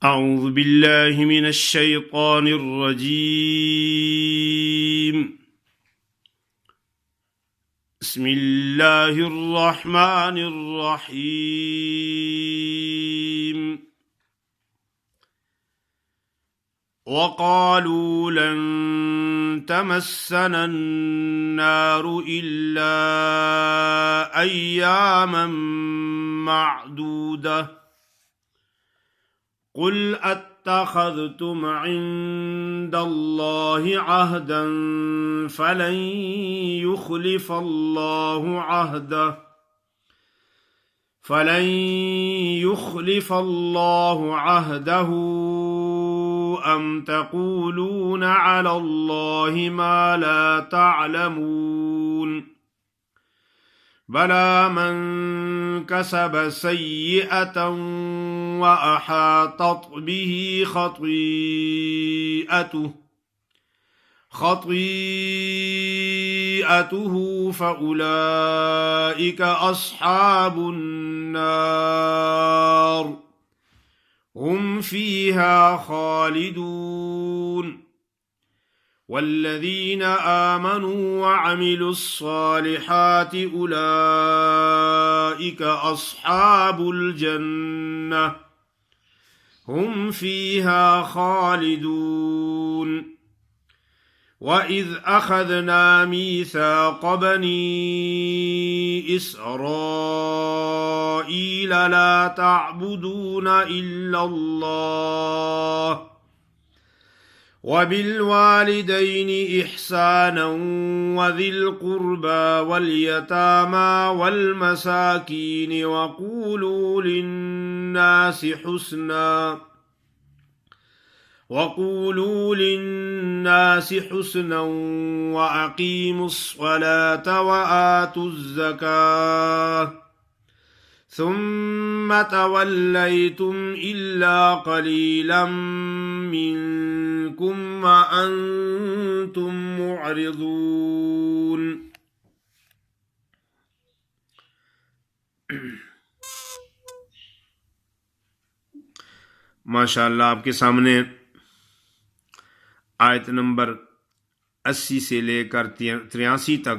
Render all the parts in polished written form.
أعوذ بالله من الشيطان الرجيم. بسم الله الرحمن الرحيم. وقالوا لن تمسنا النار إلا أياما معدودة قل اتخذتم عند الله عهدا فلن يخلف الله عهده أم تقولون على الله ما لا تعلمون بلى من كسب سيئة وأحاطت به خطيئته فأولئك أصحاب النار هم فيها خالدون والذين آمنوا وعملوا الصالحات أولئك أصحاب الجنة هم فيها خالدون وإذ أخذنا ميثاق بني إسرائيل لا تعبدون إلا الله وبالوالدين إحسانا وذي القربى واليتامى والمساكين وقولوا للناس حسنا وأقيموا الصلاة وآتوا الزكاة ثم توليتم إلا قليلا منكم وأنتم معرضون. ماشاء اللہ، آپ کے سامنے آیت نمبر 80 سے لے کر 83 تک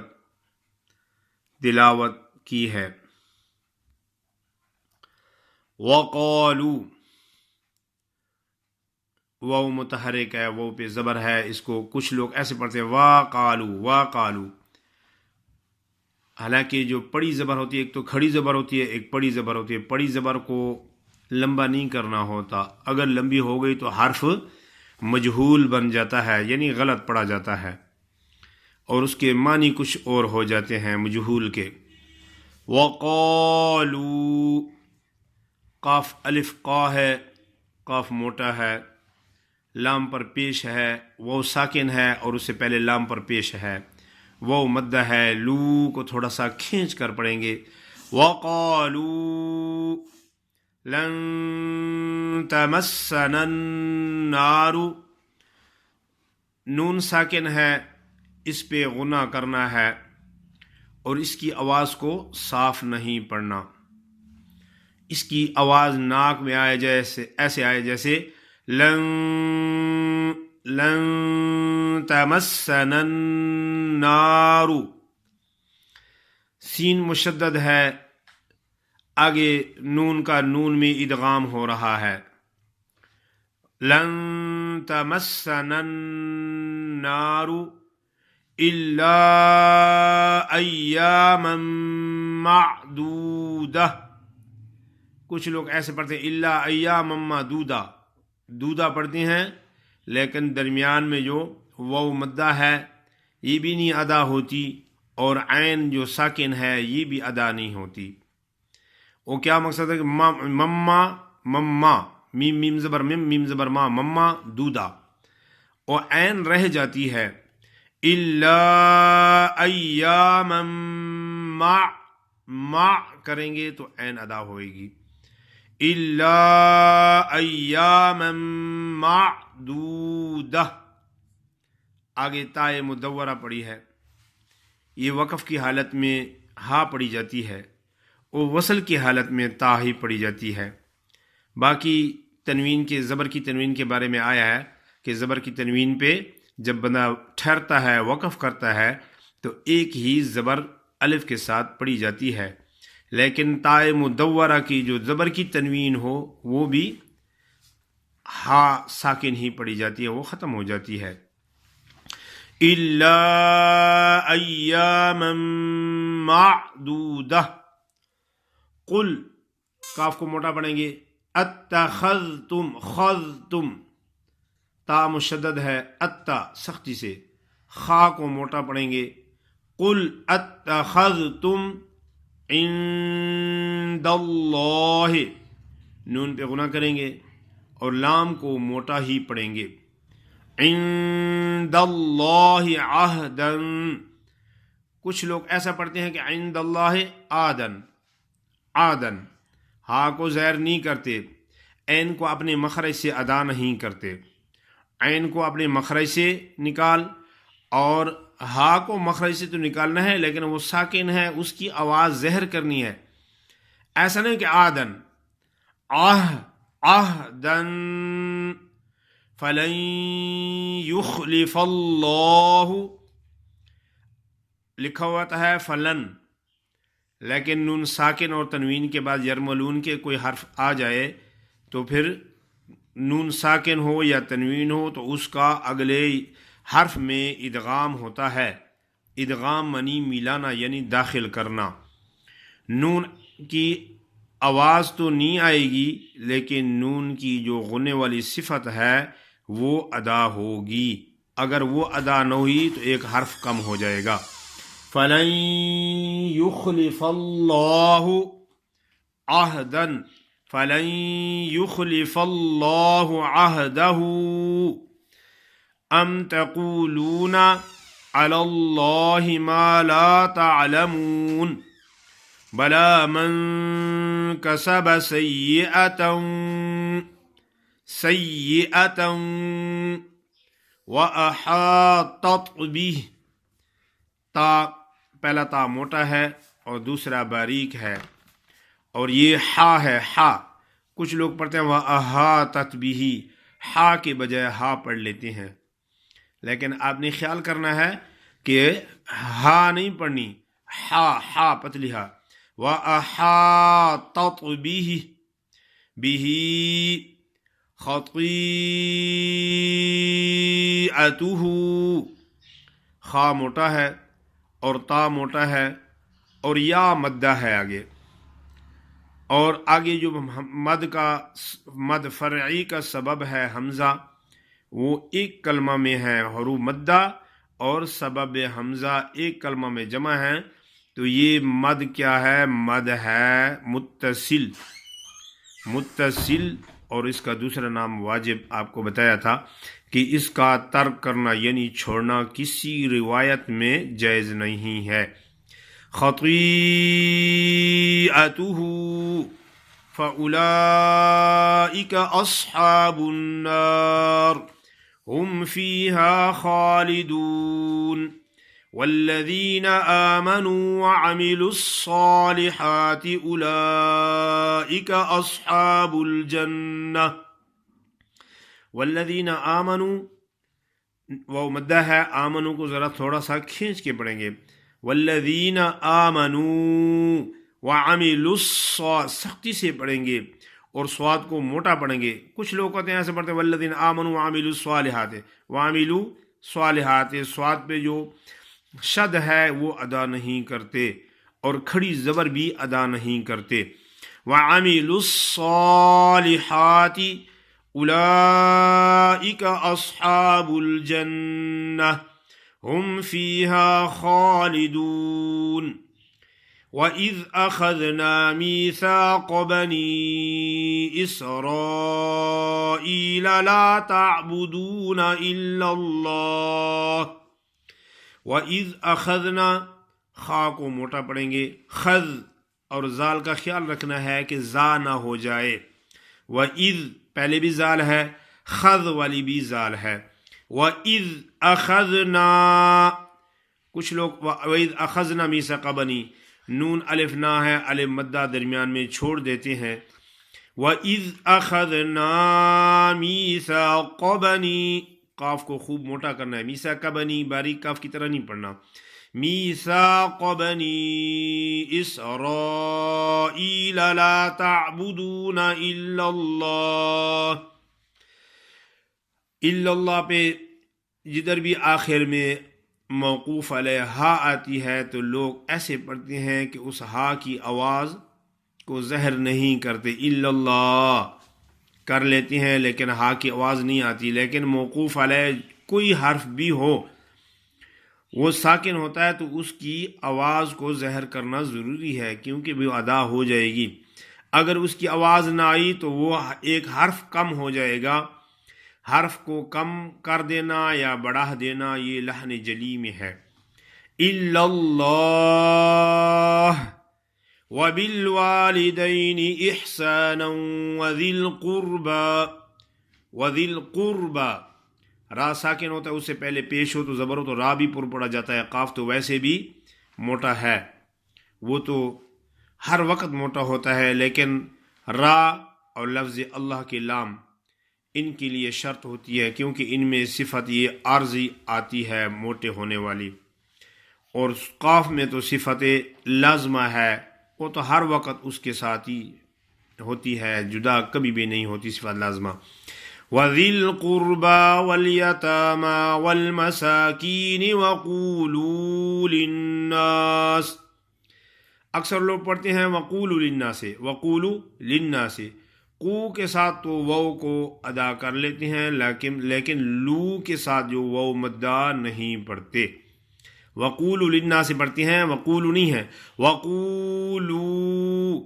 تلاوت کی ہے. وقالو، واو متحرک ہے، واو پہ زبر ہے، اس کو کچھ لوگ ایسے پڑھتے ہیں وقالو. حالانکہ جو پڑی زبر ہوتی ہے، ایک تو کھڑی زبر ہوتی ہے، ایک پڑی زبر ہوتی ہے. پڑی زبر کو لمبا نہیں کرنا ہوتا، اگر لمبی ہو گئی تو حرف مجہول بن جاتا ہے، یعنی غلط پڑھا جاتا ہے، اور اس کے معنی کچھ اور ہو جاتے ہیں مجہول کے. وقالو، قاف الف قا ہے، قاف موٹا ہے، لام پر پیش ہے، وہ ساکن ہے اور اس سے پہلے لام پر پیش ہے، وہ مدہ ہے، لو کو تھوڑا سا کھینچ کر پڑھیں گے. وقالوا لن تمسنا النار، نون ساکن ہے، اس پہ غنہ کرنا ہے اور اس کی آواز کو صاف نہیں پڑھنا. اس کی آواز ناک میں آئے ایسے آئے جیسے لن تمسنا النار. سین مشدد ہے، آگے نون کا نون میں ادغام ہو رہا ہے. لن تمسنا النار الا ایاما معدودہ. کچھ لوگ ایسے پڑھتے ہیں الا ایاما معدودہ، دودہ پڑھتے ہیں، لیکن درمیان میں جو واو مدہ ہے یہ بھی نہیں ادا ہوتی، اور عین جو ساکن ہے یہ بھی ادا نہیں ہوتی. وہ کیا مقصد ہے کہ مما میم زبر میم زبر ما، مما دودہ، اور عین رہ جاتی ہے. الا ایاما ما کریں گے تو عین ادا ہوئے گی. الا ایاما معدودہ. آگے تائے مدورہ پڑی ہے، یہ وقف کی حالت میں ہا پڑی جاتی ہے اور وصل کی حالت میں تا ہی پڑی جاتی ہے. باقی تنوین کے زبر کی تنوین کے بارے میں آیا ہے کہ زبر کی تنوین پہ جب بندہ ٹھہرتا ہے، وقف کرتا ہے، تو ایک ہی زبر الف کے ساتھ پڑھی جاتی ہے، لیکن تائے مدورہ کی جو زبر کی تنوین ہو وہ بھی ہا ساکن ہی پڑھی جاتی ہے، وہ ختم ہو جاتی ہے۔ الا ایاما معدودہ، قل کاف کو موٹا پڑھیں گے، اتخذتم، خذتم تا مشدد ہے، اتا سختی سے، خا کو موٹا پڑھیں گے، قل اتخذتم عند اللہ، نون پہ غنہ کریں گے اور لام کو موٹا ہی پڑھیں گے، عند اللہ عہدا، کچھ لوگ ایسا پڑھتے ہیں کہ عند اللہ آدن، آدن، ہا کو زیر نہیں کرتے، عین کو اپنے مخرج سے ادا نہیں کرتے، عین کو اپنے مخرج سے نکال، اور ہا کو مخرج سے تو نکالنا ہے لیکن وہ ساکن ہے، اس کی آواز زہر کرنی ہے، ایسا نہیں کہ آدن، عہدن فلن یخلف اللہ، لکھا ہوا ہے فلن، لیکن نون ساکن اور تنوین کے بعد یرملون کے کوئی حرف آ جائے تو پھر نون ساکن ہو یا تنوین ہو تو اس کا اگلے حرف میں ادغام ہوتا ہے، ادغام منی ملانا یعنی داخل کرنا، نون کی آواز تو نہیں آئے گی لیکن نون کی جو غننے والی صفت ہے وہ ادا ہوگی، اگر وہ ادا نہ ہوئی تو ایک حرف کم ہو جائے گا۔ فَلَن يُخْلِفَ اللَّهُ عَهْدًا، فَلَن يُخْلِفَ اللَّهُ عَهْدَهُ أَمْ تَقُولُونَ عَلَى اللَّهِ مَا لَا تَعْلَمُونَ بَلَى مَنْ كَسَبَ سَيِّئَةً وَأَحَاطَتْ بِهِ، تا پہلا تا موٹا ہے اور دوسرا باریک ہے، اور یہ ہا ہے، ہا کچھ لوگ پڑھتے ہیں وَأَحَاطَتْ بِهِ، ہا کے بجائے ہا پڑھ لیتے ہیں، لیکن آپ نے خیال کرنا ہے کہ ہا نہیں پڑھنی، ہا پتلی ہا، وَأَحَاطَتْ بِهِ خَطِيئَتُهُ، خا موٹا ہے اور تا موٹا ہے اور یا مدہ ہے آگے، اور آگے جو مد فرعی کا سبب ہے حمزہ، وہ ایک کلمہ میں ہے حروف مدہ، اور سبب حمزہ ایک کلمہ میں جمع ہے، تو یہ مد کیا ہے؟ مد ہے متصل، متصل، اور اس کا دوسرا نام واجب آپ کو بتایا تھا کہ اس کا ترک کرنا یعنی چھوڑنا کسی روایت میں جائز نہیں ہے۔ خطیئتہ فأولئک اصحاب النار هم فیہا خالدون والذین آمنوا وعملوا الصالحات اولئک اصحاب الجنہ، والذین آمنوا، وہ مدہ ہے، آمنوا کو ذرا تھوڑا سا کھینچ کے پڑھیں گے، والذین آمنوا وعملوا سختی سے پڑھیں گے اور سواد کو موٹا پڑھیں گے، کچھ لوگ کہتے ہیں ایسے پڑھتے ہیں والذین آمنوا وعملوا الصالحات، وعملوا صالحات، سواد پہ جو شد ہے وہ ادا نہیں کرتے اور کھڑی زبر بھی ادا نہیں کرتے، وعملوا الصالحات اولئک اصحاب الجنہ هم فیہا خالدون وَإِذْ أَخَذْنَا مِيثَاقَ بَنِي إِسْرَائِيلَ لَا تَعْبُدُونَ إِلَّا اللَّهَ، وَإِذْ أَخَذْنَا، خا کو موٹا پڑھیں گے، خذ، اور زال کا خیال رکھنا ہے کہ زا نہ ہو جائے، وَإِذْ پہلے بھی زال ہے، خذ والی بھی زال ہے، وَإِذْ أَخَذْنَا، کچھ لوگ وَإِذْ أَخَذْنَا مِيثَاقَ بَنِي، نون الف نہ ہے، الف مدہ درمیان میں چھوڑ دیتے ہیں، وَإِذْ أَخَذْنَا مِيثَاقَ بَنِي، قاف کو خوب موٹا کرنا ہے، میثاق بنی باریک کاف کی طرح نہیں پڑھنا، میثاق بنی اسرائیل لا تعبدون الا اللہ، الا اللہ پہ جدھر بھی آخر میں موقوف علیہ ہا آتی ہے تو لوگ ایسے پڑھتے ہیں کہ اس ہا کی آواز کو زہر نہیں کرتے، الا اللہ کر لیتے ہیں لیکن ہا کی آواز نہیں آتی، لیکن موقوف علیہ کوئی حرف بھی ہو وہ ساکن ہوتا ہے تو اس کی آواز کو زہر کرنا ضروری ہے کیونکہ وہ ادا ہو جائے گی، اگر اس کی آواز نہ آئی تو وہ ایک حرف کم ہو جائے گا، حرف کو کم کر دینا یا بڑھا دینا یہ لحن جلی میں ہے۔ الا اللہ وبالوالدین احسانا وذی القربى، را ساکن ہوتا ہے اس سے پہلے پیش ہو تو زبر ہو تو را بھی پر پڑا جاتا ہے، قاف تو ویسے بھی موٹا ہے، وہ تو ہر وقت موٹا ہوتا ہے، لیکن را اور لفظ اللہ کے لام ان کے لیے شرط ہوتی ہے کیونکہ ان میں صفت یہ عارضی آتی ہے موٹے ہونے والی، اور قاف میں تو صفت لازمہ ہے وہ تو ہر وقت اس کے ساتھ ہی ہوتی ہے، جدا کبھی بھی نہیں ہوتی صفت لازمہ۔ وَذِي الْقُرْبَى وَالْيَتَامَى وَالْمَسَاكِينِ وَقُولُوا لِلنَّاسِ، اکثر لوگ پڑھتے ہیں وَقُولُوا لِلنَّاسِ، وَقُولُوا لِلنَّاسِ، قو کے ساتھ تو واو کو ادا کر لیتے ہیں لیکن لو کے ساتھ جو واو مدہ نہیں پڑھتے، وَقُولُوا لِلنَّاسِ پڑھتے ہیں، وَقُولُوا نہیں ہے، وَقُولُوا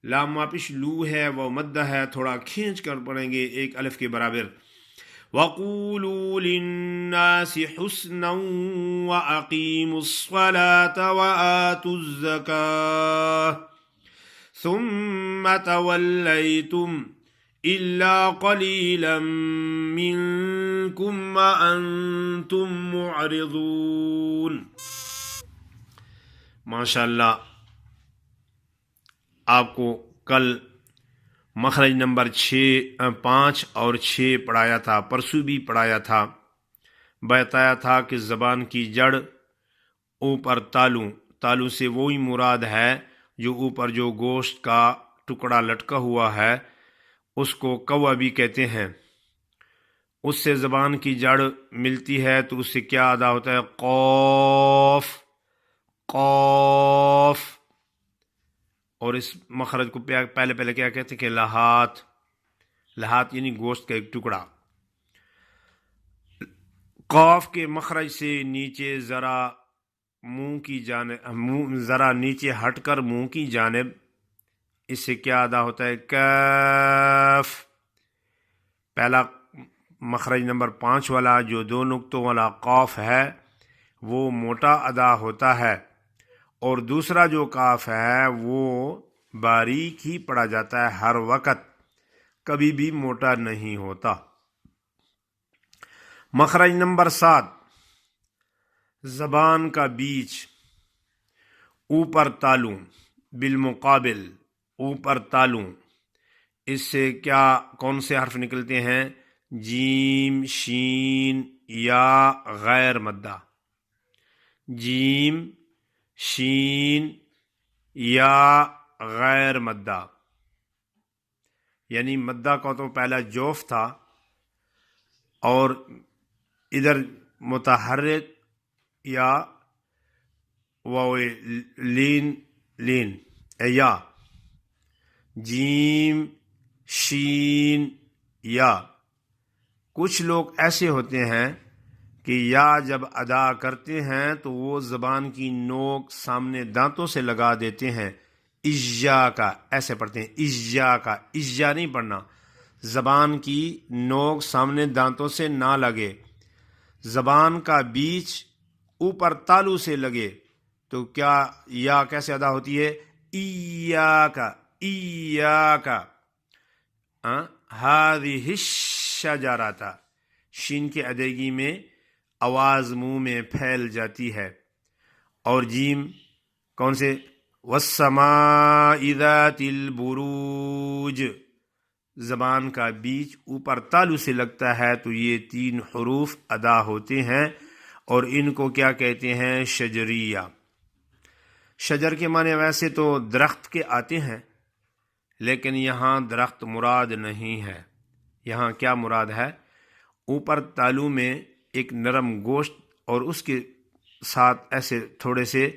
لام واپش لو ہے، وہ مدہ ہے، تھوڑا کھینچ کر پڑھیں گے ایک الف کے برابر۔ وَقُولُوا لِلنَّاسِ حُسْنًا وَأَقِيمُوا الصَّلَاةَ وَآتُوا الزَّكَاةَ ثُمَّ تَوَلَّيْتُمْ إِلَّا قَلِيلًا مِّنكُمْ وَأَنْتُمْ مُعْرِضُونَ۔ ماشاءاللہ، آپ کو کل مخرج نمبر 5 اور 6 پڑھایا تھا، پرسوں بھی پڑھایا تھا، بتایا تھا کہ زبان کی جڑ اوپر تالو سے وہی مراد ہے جو اوپر جو گوشت کا ٹکڑا لٹکا ہوا ہے اس کو کوا بھی کہتے ہیں، اس سے زبان کی جڑ ملتی ہے تو اس سے کیا ادا ہوتا ہے؟ قوف، قوف، اور اس مخرج کو پہلے کیا کہتے ہیں کہ لہات، لہات یعنی گوشت کا ایک ٹکڑا۔ قاف کے مخرج سے نیچے ذرا منہ کی جانب، ذرا نیچے ہٹ کر منہ کی جانب، اس سے کیا ادا ہوتا ہے؟ کاف، پہلا مخرج نمبر 5 والا جو 2 نقطوں والا قاف ہے وہ موٹا ادا ہوتا ہے، اور دوسرا جو کاف ہے وہ باریک ہی پڑھا جاتا ہے، ہر وقت کبھی بھی موٹا نہیں ہوتا۔ مخرج نمبر 7، زبان کا بیچ اوپر تالو، بالمقابل اوپر تالو، اس سے کون سے حرف نکلتے ہیں؟ جیم، شین یا غیر مدہ، جیم، شین یا غیر مدہ، یعنی مدہ کا تو پہلا جوف تھا اور ادھر متحرک یا لین یا، جیم، شین یا۔ کچھ لوگ ایسے ہوتے ہیں کہ یا جب ادا کرتے ہیں تو وہ زبان کی نوک سامنے دانتوں سے لگا دیتے ہیں، اجا کا ایسے پڑھتے ہیں، اجا کا، اجا نہیں پڑھنا، زبان کی نوک سامنے دانتوں سے نہ لگے، زبان کا بیچ اوپر تالو سے لگے تو کیا یا کیسے ادا ہوتی ہے؟ ایاکا، ایاکا، ہذہ الشجرۃ، شین کی ادائیگی میں آواز منہ میں پھیل جاتی ہے، اور جیم کون سے؟ والسماء ذات البروج، زبان کا بیچ اوپر تالو سے لگتا ہے تو یہ 3 حروف ادا ہوتے ہیں اور ان کو کیا کہتے ہیں؟ شجریہ۔ شجر کے معنی ویسے تو درخت کے آتے ہیں، لیکن یہاں درخت مراد نہیں ہے۔ یہاں کیا مراد ہے؟ اوپر تالو میں ایک نرم گوشت اور اس کے ساتھ ایسے تھوڑے سے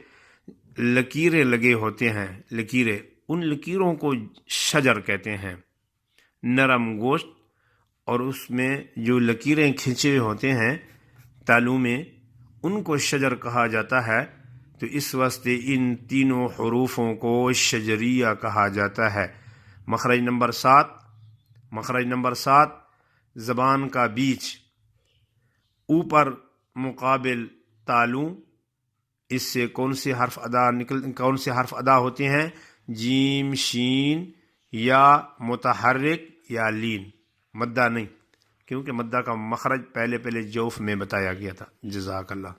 لکیریں لگے ہوتے ہیں، لکیریں، ان لکیروں کو شجر کہتے ہیں۔ نرم گوشت اور اس میں جو لکیریں کھینچے ہوتے ہیں تالو میں، ان کو شجر کہا جاتا ہے۔ تو اس واسطے ان تینوں حروفوں کو شجریہ کہا جاتا ہے۔ مخرج نمبر 7 زبان کا بیچ اوپر مقابل تالو، اس سے کون سے حرف ادا ہوتے ہیں؟ جیم، شین، یا متحرک یا لین، مدہ نہیں، کیونکہ مدہ کا مخرج پہلے جوف میں بتایا گیا تھا۔ جزاک اللہ۔